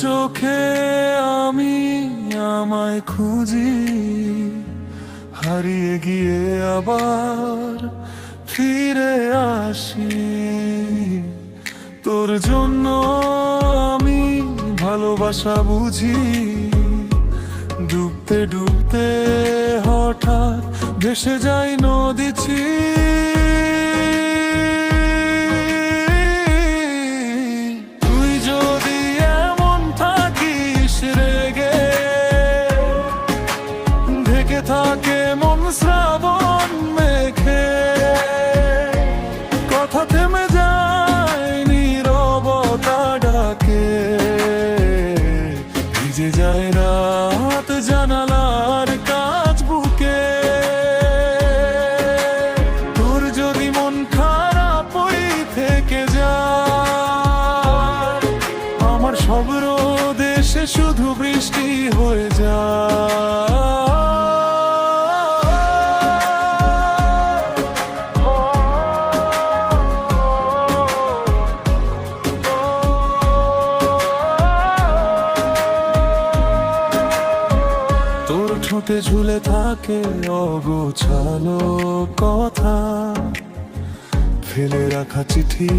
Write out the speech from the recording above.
চোখে আমি আমায় খুঁজি, হারিয়ে গিয়ে আবার ফিরে আসি। তোর জন্য আমি ভালোবাসা বুঝি, ডুবতে ডুবতে হঠাৎ ভেসে যাই নদীছি। তুই যদি এমন থাকিস রেগে, ঢেকে থাকে মন শ্রাবণ মেঘে, কথা থেমে যায় নীরবতা ডাকে, ভিজে যায় রাত জানালার কাছ বুকে। তোর যদি মন খারাপ ওই থেকে যায়, আমার সব দেশে শুধু বৃষ্টি হয়ে যায়। তোর ঠোঁটে ঝুলে থাকে অগোছালো কথা, ফেলে রাখা চিঠি।